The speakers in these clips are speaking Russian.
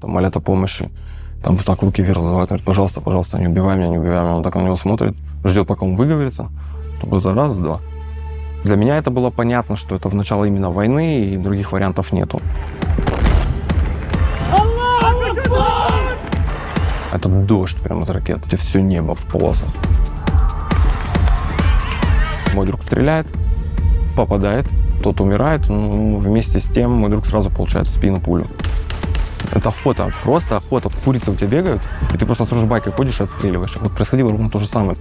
там, молят о помощи. Там так руки вверх называют, говорит, пожалуйста, пожалуйста, не убивай меня, не убивай меня. Он так на него смотрит, ждет, пока он выговорится. Только за раз, два. Для меня это было понятно, что это в начало именно войны, и других вариантов нету. Это дождь прямо из ракет, это все небо в полосах. Мой друг стреляет, попадает, тот умирает, но вместе с тем мой друг сразу получает в спину пулю. Это охота, просто охота. Курицы у тебя бегают, и ты просто с ружбайкой ходишь и отстреливаешь. Вот происходило ровно то же самое.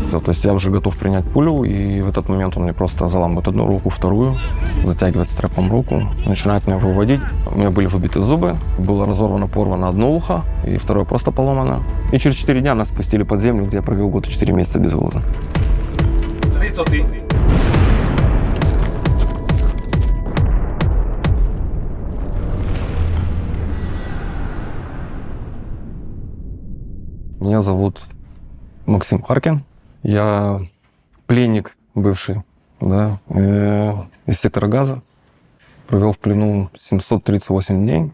Все, то есть я уже готов принять пулю, и в этот момент он мне просто заламывает одну руку, вторую, затягивает стрэпом руку, начинает меня выводить. У меня были выбиты зубы, было разорвано, порвано одно ухо, и второе просто поломано. И через 4 дня нас спустили под землю, где я провел год и 4 месяца без вылаза. Меня зовут Максим Харкин. Я пленник бывший, да, из сектора Газа. Провел в плену 738 дней.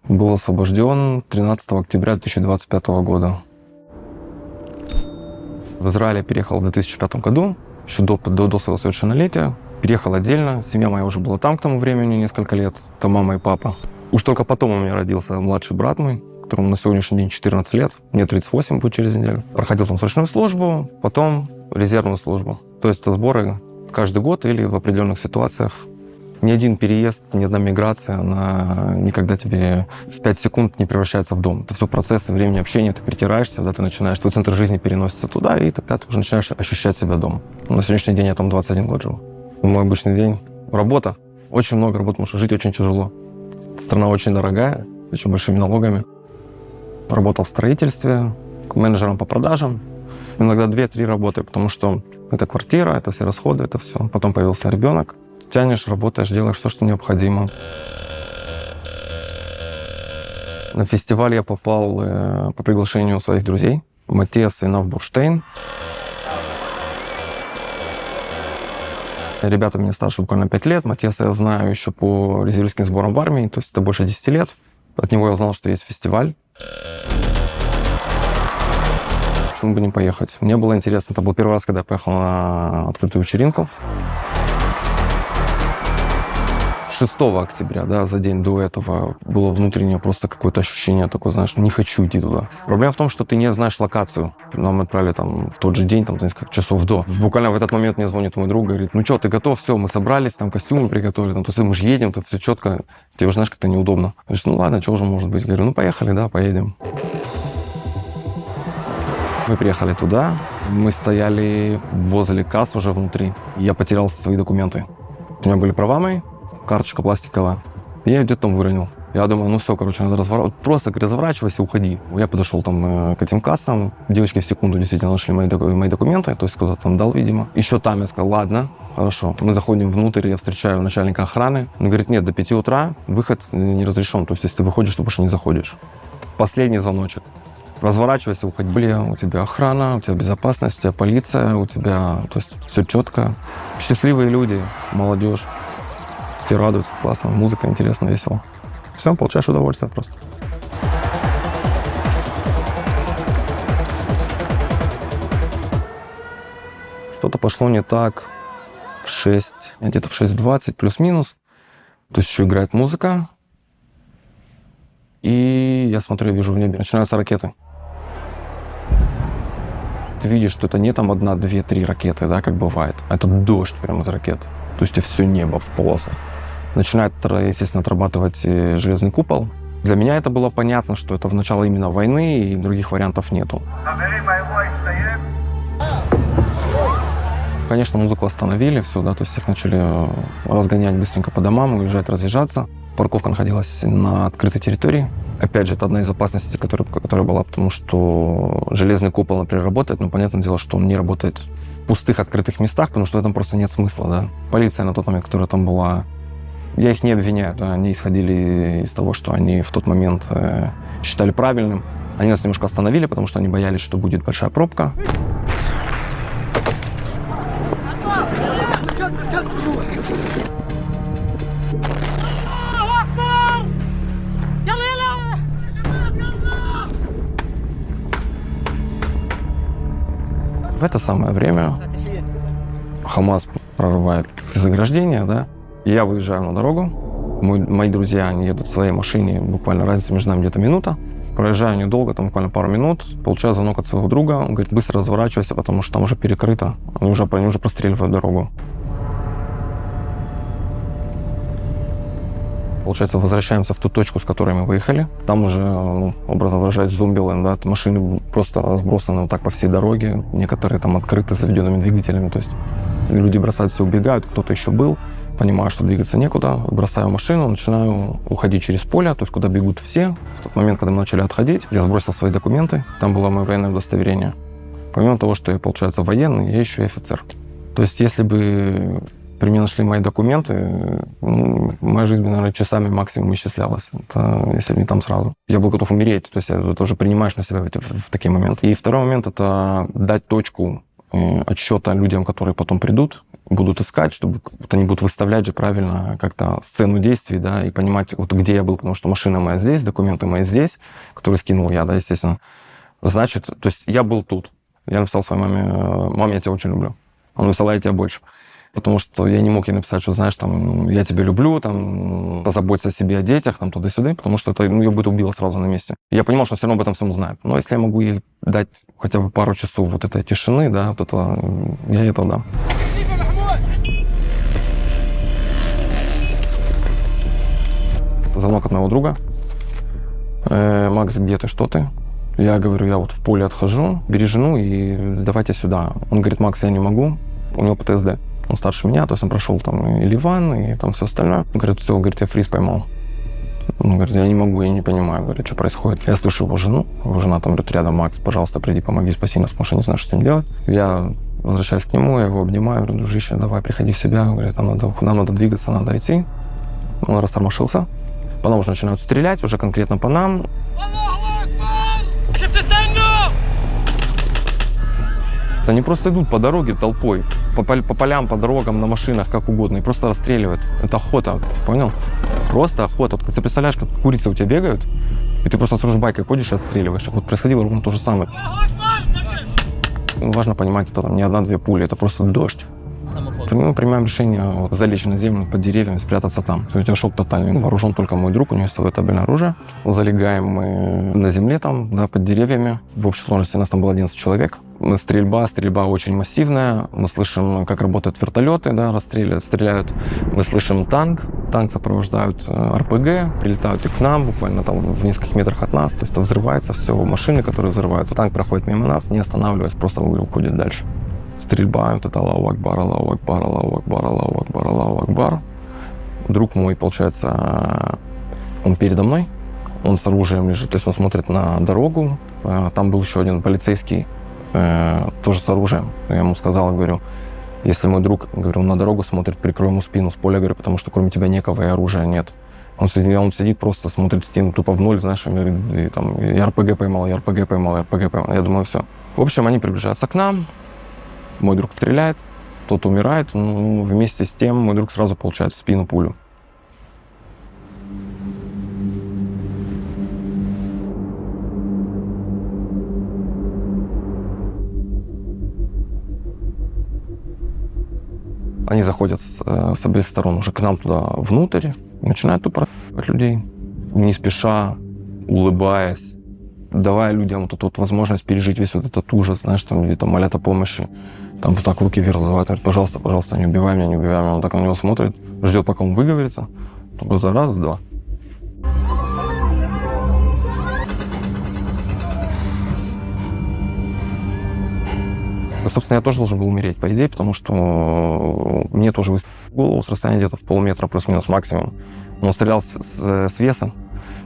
Был освобожден 13 октября 2025 года. В Израиль я переехал в 2005 году, еще до своего совершеннолетия. Переехал отдельно. Семья моя уже была там к тому времени несколько лет. Это мама и папа. Уж только потом у меня родился младший брат мой, которому на сегодняшний день 14 лет, мне 38 будет через неделю. Проходил там срочную службу, потом резервную службу. То есть это сборы каждый год или в определенных ситуациях. Ни один переезд, ни одна миграция, она никогда тебе в 5 секунд не превращается в дом. Это все процессы, времени общения, ты притираешься, когда ты начинаешь, твой центр жизни переносится туда, и тогда ты уже начинаешь ощущать себя дома. На сегодняшний день я там 21 год живу. Мой обычный день. Работа. Очень много работы, потому что жить очень тяжело. Страна очень дорогая, с очень большими налогами. Работал в строительстве, менеджером по продажам. Иногда 2-3 работы, потому что это квартира, это все расходы, это все. Потом появился ребенок. Тянешь, работаешь, делаешь все, что необходимо. На фестиваль я попал по приглашению своих друзей. Матиас и Навбурштейн. Ребята меня старше буквально 5 лет. Матиаса я знаю еще по резервистским сборам в армии, то есть это больше 10 лет. От него я узнал, что есть фестиваль. Почему бы не поехать? Мне было интересно. Это был первый раз, когда я поехал на открытую вечеринку. 6 октября, да, за день до этого, было внутреннее просто какое-то ощущение такое, знаешь, не хочу идти туда. Проблема в том, что ты не знаешь локацию. Нам отправили там в тот же день, там, за несколько часов до. Буквально в этот момент мне звонит мой друг, говорит, ну что, ты готов? Все, мы собрались, там костюмы приготовили, там, то есть мы же едем, тут все четко. Тебе уже, знаешь, как-то неудобно. Говоришь, ну ладно, что уже может быть? Говорю, ну поехали, да, поедем. Мы приехали туда, мы стояли возле касс уже внутри. Я потерял свои документы. У меня были права мои, карточка пластиковая. Я ее где-то там выронил. Я думаю, ну все, короче, надо разворачиваться. Просто разворачивайся, уходи. Я подошел там к этим кассам. Девочки в секунду действительно нашли мои документы. То есть кто-то там дал, видимо. Еще там я сказал, ладно, хорошо. Мы заходим внутрь, я встречаю начальника охраны. Он говорит, нет, до 5 утра выход не разрешен. То есть если ты выходишь, то больше не заходишь. Последний звоночек. Разворачивайся, уходи. Блин, у тебя охрана, у тебя безопасность, у тебя полиция, у тебя... То есть все четко. Счастливые люди, молодежь. Все радуются, классно, музыка интересно, весело. Все, получаешь удовольствие просто. Что-то пошло не так в 6, где-то в 6:20 плюс-минус. То есть еще играет музыка. И я смотрю, я вижу в небе, начинаются ракеты. Ты видишь, что это не там 1, 2, 3 ракеты, да, как бывает. А это дождь прямо из ракет. То есть все небо в полосах. Начинает, естественно, отрабатывать железный купол. Для меня это было понятно, что это в начало именно войны, и других вариантов нету. Конечно, музыку остановили, все, да, то есть их начали разгонять быстренько по домам, уезжать, разъезжаться. Парковка находилась на открытой территории. Опять же, это одна из опасностей, которая была, потому что железный купол, например, работает, но понятное дело, что он не работает в пустых открытых местах, потому что в этом просто нет смысла, да. Полиция на тот момент, которая там была, я их не обвиняю, да, они исходили из того, что они в тот момент считали правильным. Они нас немножко остановили, потому что они боялись, что будет большая пробка. В это самое время ХАМАЗ прорывает заграждение, да, и я выезжаю на дорогу. Мои друзья, они едут в своей машине, буквально разница между нами где-то минута. Проезжаю недолго, там буквально пару минут, получаю звонок от своего друга, он говорит, быстро разворачивайся, потому что там уже перекрыто, они уже простреливают дорогу. Получается, возвращаемся в ту точку, с которой мы выехали. Там уже, образно выражаясь, зомбиленд, да, машины просто разбросаны вот так по всей дороге, некоторые там открыты заведенными двигателями, то есть люди бросаются, убегают, кто-то еще был. Понимаю, что двигаться некуда, бросаю машину, начинаю уходить через поле, то есть куда бегут все. В тот момент, когда мы начали отходить, я сбросил свои документы, там было мое военное удостоверение. Помимо того, что я, получается, военный, я еще и офицер. То есть если бы при мне нашли мои документы, моя жизнь бы, наверное, часами максимум исчислялась, это, если бы не там сразу. Я был готов умереть, то есть это уже принимаешь на себя в такие моменты. И второй момент — это дать точку отсчета людям, которые потом придут, будут искать, чтобы вот они будут выставлять же правильно как-то сцену действий, да, и понимать, вот где я был, потому что машина моя здесь, документы мои здесь, которые скинул я, да, естественно. Значит, то есть я был тут. Я написал своей маме: «Мам, я тебя очень люблю». Она написала: «Я тебя больше». Потому что я не мог ей написать, что, знаешь, там, я тебя люблю, там, позаботься о себе, о детях, там, туда-сюда, потому что это, ее бы убило сразу на месте. И я понимал, что все равно об этом всем узнает. Но если я могу ей дать хотя бы пару часов вот этой тишины, да, вот этого, я ей это дам. Звонок от моего друга. «Макс, где ты, что ты?» Я говорю: «Я вот в поле отхожу, бери жену и давайте сюда». Он говорит: «Макс, я не могу, у него ПТСД». Он старше меня, то есть он прошел там и Ливан, и там все остальное. Он говорит: «Все, говорит, я фриз поймал». Он говорит: «Я не могу, я не понимаю, говорит, что происходит». Я слышу его жену, его жена там говорит рядом: «Макс, пожалуйста, приди, помоги, спаси нас, потому что я не знаю, что с ним делать». Я возвращаюсь к нему, я его обнимаю, говорю: «Дружище, давай, приходи в себя». Он говорит: нам надо двигаться, надо идти». Он растормошился. По нам уже начинают стрелять, уже конкретно по нам. Они просто идут по дороге толпой, по полям, по дорогам, на машинах, как угодно, и просто расстреливают. Это охота, понял? Просто охота. Вот, ты представляешь, как курицы у тебя бегают, и ты просто с ружбайкой ходишь и отстреливаешь. Вот происходило ровно то же самое. Важно понимать, это там не одна-две пули, это просто дождь. Мы принимаем решение залечь на землю под деревьями, спрятаться там. У тебя шок тотальный. Вооружен только мой друг, у него есть свое табельное оружие. Залегаем мы на земле там, да, под деревьями. В общей сложности у нас там было 11 человек. Стрельба очень массивная. Мы слышим, как работают вертолеты, да, стреляют. Мы слышим танк сопровождают РПГ, прилетают и к нам, буквально там в нескольких метрах от нас. То есть там взрывается все, машины, которые взрываются. Танк проходит мимо нас, не останавливаясь, просто уходит дальше. Стрельба, вот это Аллаху Акбар, Аллаху Акбар, Аллаху Акбар, Аллаху Акбар, Аллаху Акбар. Друг мой, получается, он передо мной, он с оружием лежит, то есть он смотрит на дорогу. Там был еще один полицейский, тоже с оружием. Я ему сказал, говорю: если мой друг, говорю, на дорогу смотрит, прикрой ему спину с поля, говорю, потому что кроме тебя некого и оружия нет. Он сидит просто, смотрит в стену тупо в ноль, знаешь, и там, я РПГ поймал, я РПГ поймал, я РПГ поймал. Я думаю, все. В общем, они приближаются к нам. Мой друг стреляет, тот умирает, вместе с тем мой друг сразу получает в спину пулю. Они заходят с обеих сторон уже к нам туда внутрь, начинают тупо людей, не спеша, улыбаясь, давая людям вот эту вот возможность пережить весь вот этот ужас, знаешь, там, или там молят о помощи. Там вот так руки вверх называют, говорит: пожалуйста, пожалуйста, не убивай меня, не убивай меня. Он так на него смотрит, ждет, пока он выговорится. Просто раз, два. Собственно, я тоже должен был умереть, по идее, потому что мне тоже выстрелили в голову с расстояния где-то в полметра плюс-минус максимум. Он стрелял с веса,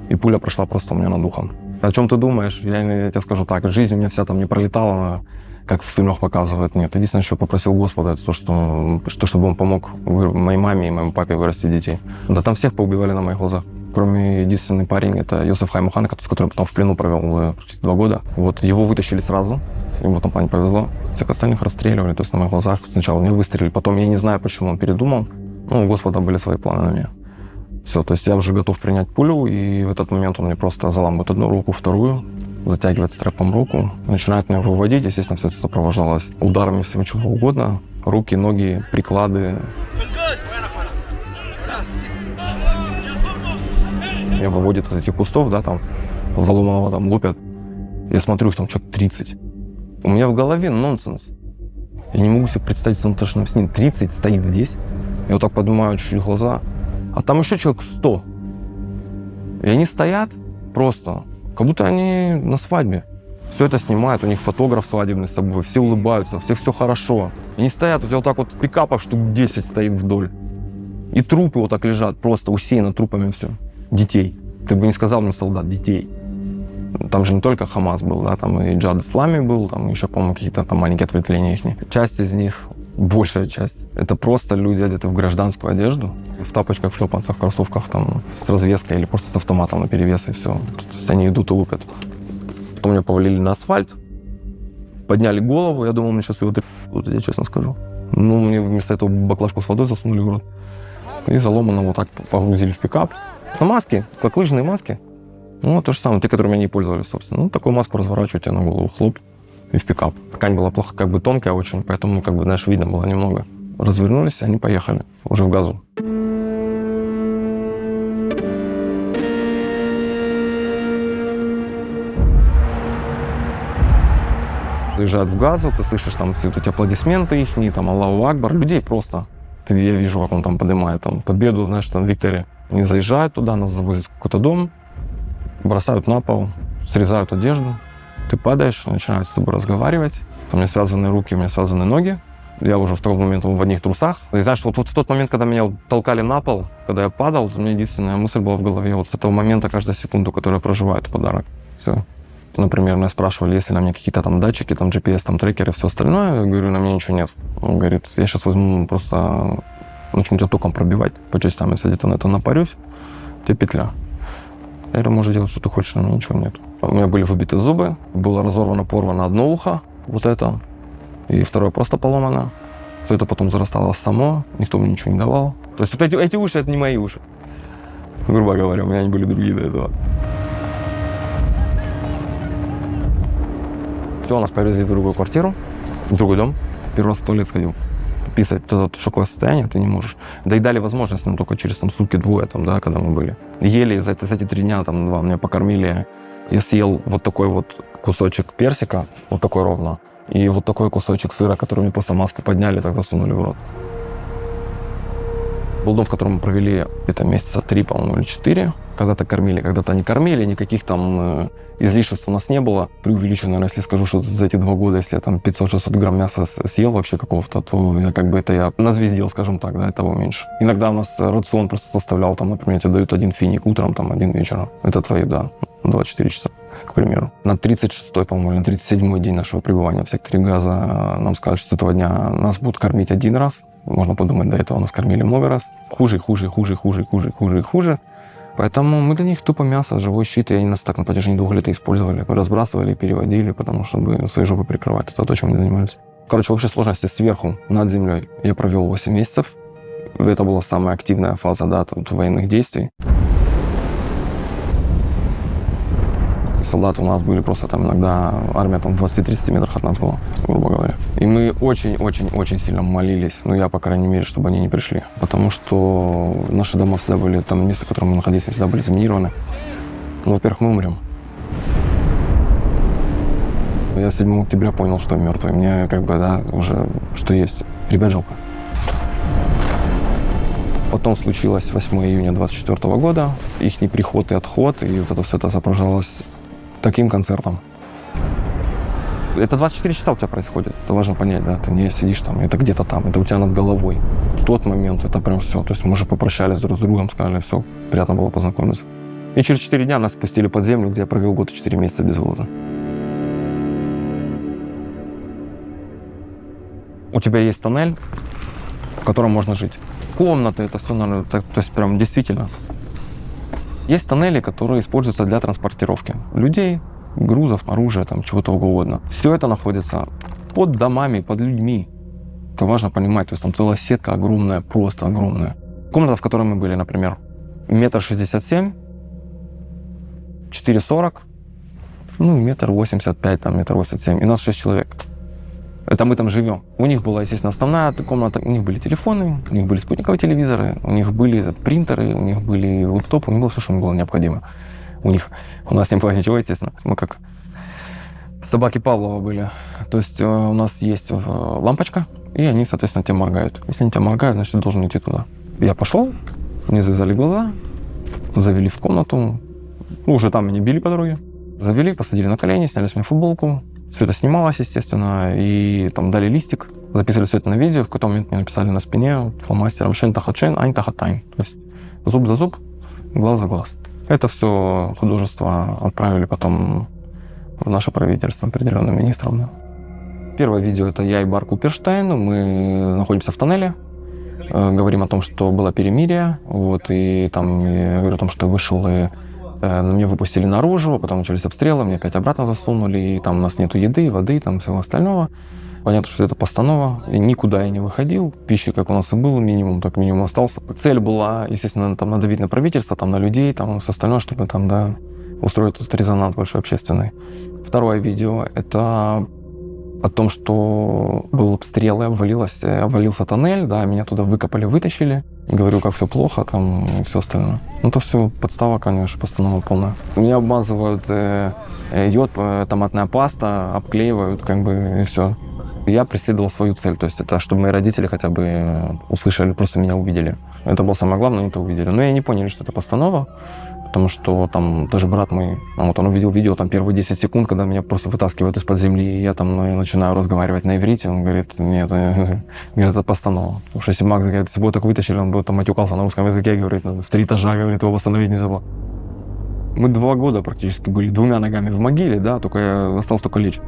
и пуля прошла просто у меня над ухом. О чем ты думаешь? Я тебе скажу так, жизнь у меня вся там не пролетала, как в фильмах показывают. Нет, единственное, что попросил Господа, это то, чтобы он помог моей маме и моему папе вырастить детей. Да там всех поубивали на моих глазах. Кроме единственный парень, это Йосеф Хаймухан, с которым потом в плену провел почти 2 года. Вот его вытащили сразу, ему в этом плане повезло. Всех остальных расстреливали, то есть на моих глазах. Сначала мне выстрелили, потом я не знаю, почему он передумал. У Господа были свои планы на меня. Все, то есть я уже готов принять пулю, и в этот момент он мне просто заламывает одну руку, вторую. затягивает стрэпом руку, начинает меня выводить. Естественно, все это сопровождалось ударами всего чего угодно. Руки, ноги, приклады. Меня выводят из этих кустов, да, там, заломанного там лупят. Я смотрю, их там человек 30. У меня в голове нонсенс. Я не могу себе представить в самотошном сне. 30 стоит здесь. Я вот так поднимаю чуть-чуть глаза. А там еще человек 100. И они стоят просто, как будто они на свадьбе. Все это снимают, у них фотограф свадебный с собой, все улыбаются, все хорошо. Они стоят, у тебя вот так вот пикапов штук 10 стоит вдоль. И трупы вот так лежат, просто усеяны трупами все. Детей. Ты бы не сказал мне, солдат, детей. Там же не только Хамас был, да, там и Джад Ислами был, там еще, по-моему, какие-то там маленькие ответвления их. Часть из них, большая часть, это просто люди, одеты в гражданскую одежду, в тапочках, в шлепанцах, в кроссовках, там, с развеской или просто с автоматом наперевес, и все. То есть они идут и лупят. Потом меня повалили на асфальт, подняли голову, я думал, мне сейчас его требуют, я честно скажу. Ну, мне вместо этого баклажку с водой засунули в рот. И заломанно вот так погрузили в пикап. На маски, как лыжные маски. Ну, то же самое, те, которыми они пользовались, собственно. Ну, такую маску разворачиваю тебе на голову, хлоп, и в пикап. Ткань была плохо, как бы тонкая очень, поэтому, как бы, знаешь, видно было немного. Развернулись, и они поехали, уже в газу. Заезжают в газу, ты слышишь там все вот эти аплодисменты их, там Аллаху Акбар, людей просто. Я вижу, как он там поднимает там победу, знаешь, там Виктория. Они заезжают туда, нас завозят в какой-то дом, бросают на пол, срезают одежду. Ты падаешь, начинают с тобой разговаривать. У меня связаны руки, у меня связаны ноги. Я уже в тот момент в одних трусах. И знаешь, вот в тот момент, когда меня толкали на пол, когда я падал, у меня единственная мысль была в голове. Вот с этого момента каждая секунду, которую я проживаю, это подарок. Все. Например, меня спрашивали, есть ли на мне какие-то там датчики, там GPS, там трекеры, все остальное. Я говорю, на мне ничего нет. Он говорит, я сейчас возьму просто, начну тебя током пробивать по частям, если где-то на это напарюсь, тебе петля. Я говорю, можешь делать, что ты хочешь, на мне ничего нет. У меня были выбиты зубы, было разорвано, порвано одно ухо, вот это, и второе просто поломано. Все это потом зарастало само, никто мне ничего не давал. То есть вот эти уши, это не мои уши. Грубо говоря, у меня они были другие до этого. Все, нас повезли в другую квартиру, в другой дом. Первый раз в туалет сходил. Писать это шоковое состояние ты не можешь. Да и дали возможность нам только через там, сутки-двое, там, да, когда мы были. Ели за эти 3 дня, там, 2, меня покормили. Я съел вот такой вот кусочек персика, вот такой ровно, и вот такой кусочек сыра, который мне просто маску подняли, так засунули в рот. Был дом, в котором мы провели где-то месяца 3, по-моему, или 4. Когда-то кормили, когда-то не кормили, никаких там излишеств у нас не было. Преувеличу, наверное, если скажу, что за эти 2 года, если я там 500-600 грамм мяса съел вообще какого-то, то я как бы это я назвездил, скажем так, да, того меньше. Иногда у нас рацион просто составлял, там, например, тебе дают 1 финик утром, там, 1 вечером. Это твоя еда, 24 часа, к примеру. На 36-й, по-моему, или на 37-й день нашего пребывания в секторе Газа нам сказали, что с этого дня нас будут кормить 1 раз. Можно подумать, до этого нас кормили много раз. Хуже. Поэтому мы для них тупо мясо, живой щит, и они нас так на протяжении 2 лет использовали. Разбрасывали, переводили, потому что чтобы свои жопы прикрывать. Это то, чем они занимались. Короче, в общей сложности сверху, над землей, я провел 8 месяцев. Это была самая активная фаза, да, военных действий. Солдаты у нас были просто там иногда, армия там в 20-30 метрах от нас была, грубо говоря. И мы очень сильно молились, ну я, по крайней мере, чтобы они не пришли. Потому что наши дома всегда были, там места, в котором мы находились, всегда были заминированы. Ну, во-первых, мы умрем. Я 7 октября понял, что я мертвый. Мне как бы, да, уже что есть. Ребят жалко. Потом случилось 8 июня 24 года. Ихний приход и отход, и вот это все это сопровождалось таким концертом. Это 24 часа у тебя происходит, это важно понять, да, ты не сидишь там, это где-то там, это у тебя над головой. В тот момент это прям все, то есть мы уже попрощались друг с другом, сказали, все, приятно было познакомиться. И через 4 дня нас спустили под землю, где я провел год и 4 месяца без вылаза. У тебя есть тоннель, в котором можно жить. Комнаты, это все, наверное, то есть прям действительно. Есть тоннели, которые используются для транспортировки людей, грузов, оружия, там, чего-то угодно. Все это находится под домами, под людьми. Это важно понимать. То есть там целая сетка огромная, просто огромная. Комната, в которой мы были, например, 1,67 м, 4,40 м, Ну, 1,85 м, там, 1,87 м. И нас 6 человек. Это мы там живем. У них была, естественно, основная комната, у них были телефоны, у них были спутниковые телевизоры, у них были принтеры, у них были лэптопы, у них было все, что им было необходимо. У нас не было ничего, естественно. Мы как собаки Павлова были. То есть у нас есть лампочка, и они, соответственно, тебе моргают. Если они тебе моргают, значит, ты должен идти туда. Я пошел, мне завязали глаза, завели в комнату. Ну, уже там меня били по дороге. Завели, посадили на колени, сняли с меня футболку. Все это снималось, естественно, и там дали листик, записывали все это на видео. В какой-то момент мне написали на спине фломастером «Шен тахачен, айн тахатайн». То есть зуб за зуб, глаз за глаз. Это все художество отправили потом в наше правительство определенным министром. Да. Первое видео — это я и Бар Куперштайн. Мы находимся в тоннеле, говорим о том, что было перемирие. Вот, и там я говорю о том, что вышел и меня выпустили наружу, потом начались обстрелы, меня опять обратно засунули, и там у нас нету еды, воды, там всего остального. Понятно, что это постанова, и никуда я не выходил. Пищи, как у нас и было, минимум, так минимум остался. Цель была, естественно, там надавить на правительство, там на людей, там все остальное, чтобы там, да, устроить этот резонанс большой общественный. Второе видео — это о том, что был обстрел, и обвалился тоннель, да, меня туда выкопали, вытащили. Говорю, как все плохо, там, и все остальное. Ну, это все подстава, конечно, постанова полная. Меня обмазывают йод, томатная паста, обклеивают, как бы, и все. Я преследовал свою цель, то есть это чтобы мои родители хотя бы услышали, просто меня увидели. Это было самое главное, они это увидели. Но я не поняли, что это постанова, потому что там даже брат мой, вот он увидел видео, там первые 10 секунд, когда меня просто вытаскивают из-под земли, и я там начинаю разговаривать на иврите, он говорит, нет, говорит, это постанова. Потому что если Макс, говорит, если бы его так вытащили, он бы там матюкался на русском языке, говорит, в 3 этажа, говорит, его восстановить нельзя было. Мы 2 года практически были 2 ногами в могиле, да, только осталось только лечь.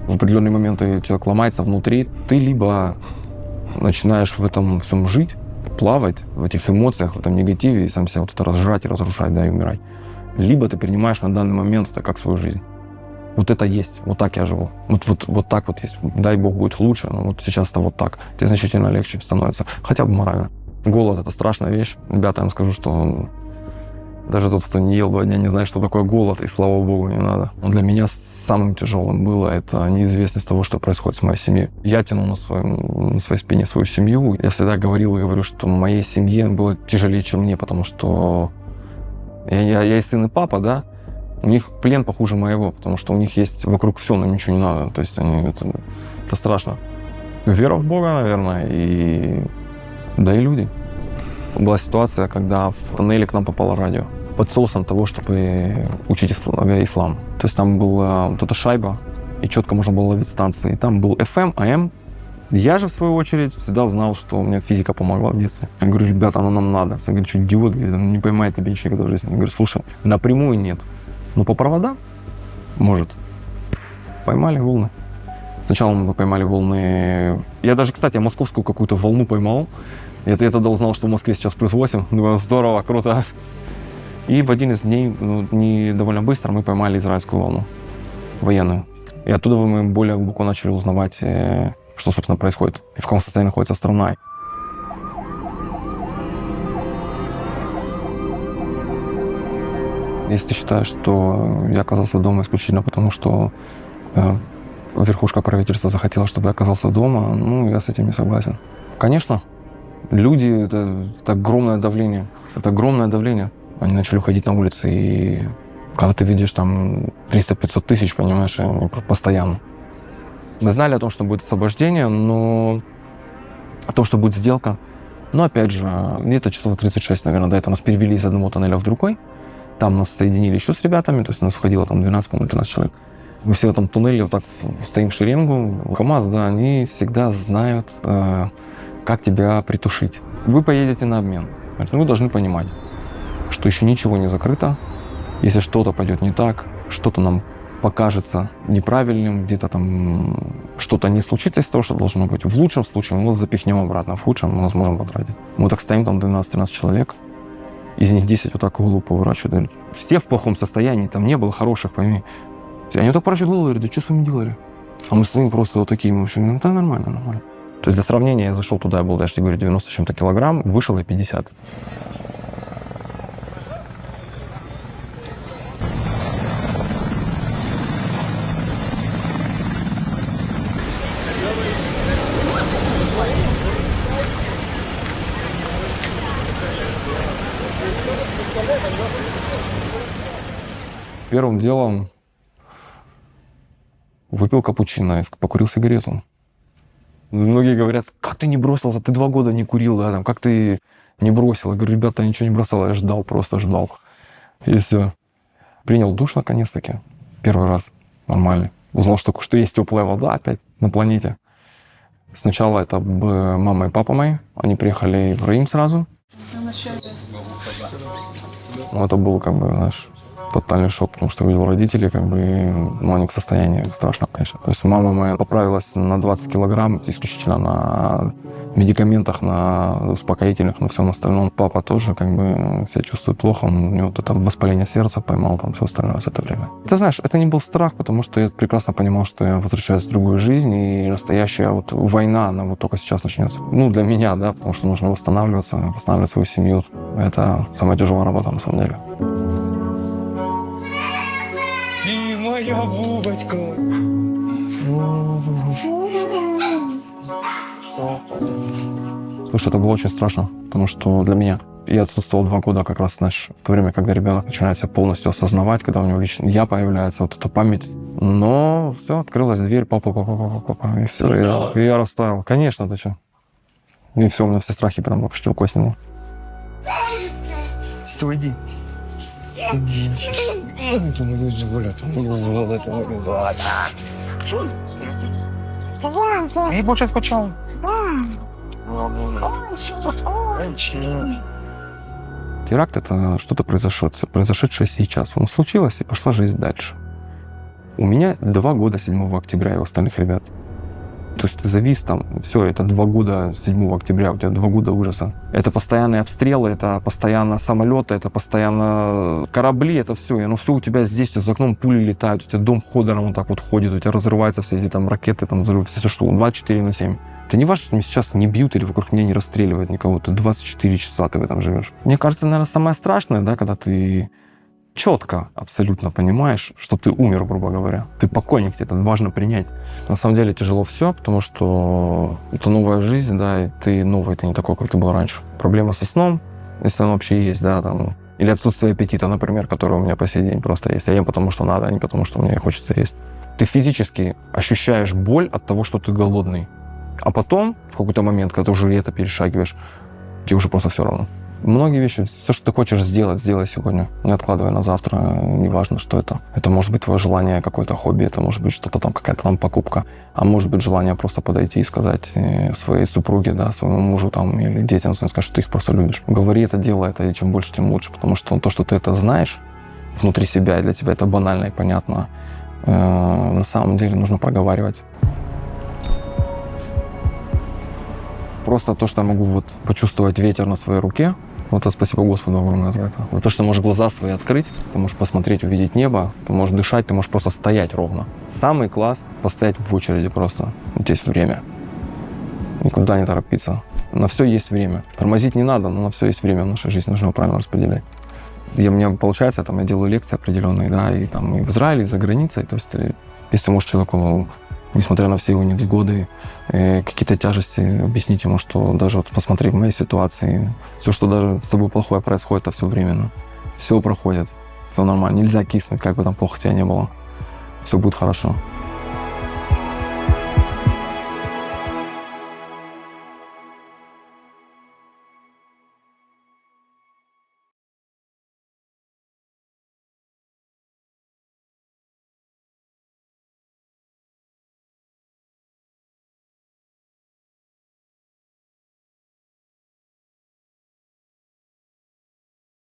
В определенные моменты человек ломается внутри, ты либо начинаешь в этом всем жить, плавать в этих эмоциях, в этом негативе, и сам себя вот это разжать и разрушать, да, и умирать. Либо ты принимаешь на данный момент это как свою жизнь. Вот это есть, вот так я живу. Вот так вот есть. Дай Бог будет лучше, но вот сейчас-то вот так. Тебе значительно легче становится, хотя бы морально. Голод — это страшная вещь. Ребята, я вам скажу, что даже тот, кто не ел 2 дня, не знает, что такое голод, и слава Богу, не надо. Но для меня самым тяжелым было это неизвестность того, что происходит с моей семьей. Я тянул на своей спине свою семью. Я всегда говорил и говорю, что моей семье было тяжелее, чем мне, потому что я и сын, и папа, да, у них плен похуже моего, потому что у них есть вокруг все, но ничего не надо. То есть это страшно. Вера в Бога, наверное, и люди. Была ситуация, когда в тоннеле к нам попало радио под соусом того, чтобы учить ислам. То есть там была вот эта шайба, и четко можно было ловить станции. И там был FM, AM. Я же, в свою очередь, всегда знал, что мне физика помогла в детстве. Я говорю, ребята, оно нам надо. Я говорю, что идиот, говорит, не поймает тебя ничего никогда в жизни. Я говорю, слушай, напрямую нет. Но по проводам может. Поймали волны. Сначала мы поймали волны... Я даже, кстати, московскую какую-то волну поймал. Я тогда узнал, что в Москве сейчас +8. Думаю, здорово, круто. И в один из дней, не довольно быстро, мы поймали израильскую волну военную. И оттуда мы более глубоко начали узнавать, что, собственно, происходит и в каком состоянии находится страна. Если ты считаешь, что я оказался дома исключительно потому, что верхушка правительства захотела, чтобы я оказался дома, я с этим не согласен. Конечно, люди — это огромное давление. Это огромное давление. Они начали уходить на улицы, и когда ты видишь там 300-500 тысяч, понимаешь, постоянно. Мы знали о том, что будет освобождение, но о том, что будет сделка. Но опять же, где-то часов 36, наверное, до этого нас перевели из одного тоннеля в другой. Там нас соединили еще с ребятами, то есть у нас входило там 12, по-моему, 13 человек. Мы все в этом туннеле вот так стоим в шеренгу. КамАЗ, да, они всегда знают, как тебя притушить. Вы поедете на обмен. Вы должны понимать, что еще ничего не закрыто. Если что-то пойдет не так, что-то нам покажется неправильным, где-то там что-то не случится из того, что должно быть. В лучшем случае мы вас запихнем обратно, в худшем мы вас можем потратить. Мы так стоим, там 12-13 человек, из них 10 вот так голову поворачивают. Все в плохом состоянии, там не было хороших, пойми. Они вот так поворачивают голову и говорят, да что с вами делали? А мы стоим просто вот такие, мы вообще, да нормально, нормально. То есть для сравнения, я зашел туда, я был, даже, я говорю, 90 с чем-то килограмм, вышел я 50. Первым делом выпил капучино, покурил сигарету. Многие говорят, как ты не бросился, ты 2 года не курил, да, там, как ты не бросил. Я говорю, ребята, я ничего не бросал, я ждал, просто ждал. И все. Принял душ наконец-таки. Первый раз. Нормально. Узнал, что есть теплая вода опять на планете. Сначала это мама и папа мои. Они приехали в Рим сразу. Ну, это был, как бы, знаешь, тотальный шок, потому что видел родителей, как бы, ну, они в состоянии страшном, конечно. То есть мама моя поправилась на 20 килограмм, исключительно на медикаментах, на успокоительных, на всем остальном. Папа тоже, как бы, себя чувствует плохо, у него вот это воспаление сердца поймал, там, все остальное за это время. Ты знаешь, это не был страх, потому что я прекрасно понимал, что я возвращаюсь в другую жизнь, и настоящая вот война, она вот только сейчас начнется. Ну, для меня, да, потому что нужно восстанавливать свою семью. Это самая тяжелая работа, на самом деле. Ты моя бубочка. Слушай, это было очень страшно, потому что для меня я отсутствовал 2 года как раз, знаешь, в то время, когда ребенок начинает себя полностью осознавать, когда у него лично я появляется, вот эта память. Но все, открылась дверь, папа, и все, и я растаял. Конечно, ты что? И все, у меня все страхи прям вообще рукой сняло. Стой, иди. Иди. Ты мой золото, мой золото. И больше почему? Теракт — это что-то произошедшее сейчас. Он случилось, и пошла жизнь дальше. У меня 2 года 7 октября и у остальных ребят. То есть ты завис там, все, это 2 года 7 октября, у тебя 2 года ужаса. Это постоянные обстрелы, это постоянно самолеты, это постоянно корабли, это все. И оно все у тебя здесь, у тебя за окном пули летают, у тебя дом ходором вот так вот ходит, у тебя разрываются все эти там ракеты, там взрывы, все что, 24/7. Это не важно, что меня сейчас не бьют или вокруг меня не расстреливают никого, ты 24 часа ты в этом живешь. Мне кажется, наверное, самое страшное, да, когда ты четко абсолютно понимаешь, что ты умер, грубо говоря. Ты покойник, тебе это важно принять. На самом деле тяжело все, потому что это новая жизнь, да, и ты новый, ты не такой, как ты был раньше. Проблема со сном, если он вообще есть, да, там, или отсутствие аппетита, например, который у меня по сей день просто есть. Я ем потому, что надо, а не потому, что мне хочется есть. Ты физически ощущаешь боль от того, что ты голодный. А потом, в какой-то момент, когда ты уже это перешагиваешь, тебе уже просто все равно. Многие вещи, все, что ты хочешь сделать, сделай сегодня. Не откладывай на завтра, неважно, что это. Это может быть твое желание, какое-то хобби, это может быть что-то там, какая-то там покупка. А может быть желание просто подойти и сказать своей супруге, да, своему мужу там, или детям, сказать, что ты их просто любишь. Говори это, делай это, и чем больше, тем лучше. Потому что то, что ты это знаешь внутри себя, и для тебя это банально и понятно, на самом деле нужно проговаривать. Просто то, что я могу вот почувствовать ветер на своей руке, вот это спасибо Господу огромное за это. За то, что ты можешь глаза свои открыть, ты можешь посмотреть, увидеть небо, ты можешь дышать, ты можешь просто стоять ровно. Самый класс — постоять в очереди просто. У тебя есть время. Никуда не торопиться. На все есть время. Тормозить не надо, но на все есть время в нашей жизни, нужно его правильно распределять. У меня получается, я делаю лекции определенные, да, и там и в Израиле, и за границей. То есть, если можешь человеку, несмотря на все его невзгоды, какие-то тяжести, объяснить ему, что даже вот посмотри в моей ситуации, все, что даже с тобой плохое происходит, это все временно. Все проходит, все нормально. Нельзя киснуть, как бы там плохо тебе не было. Все будет хорошо.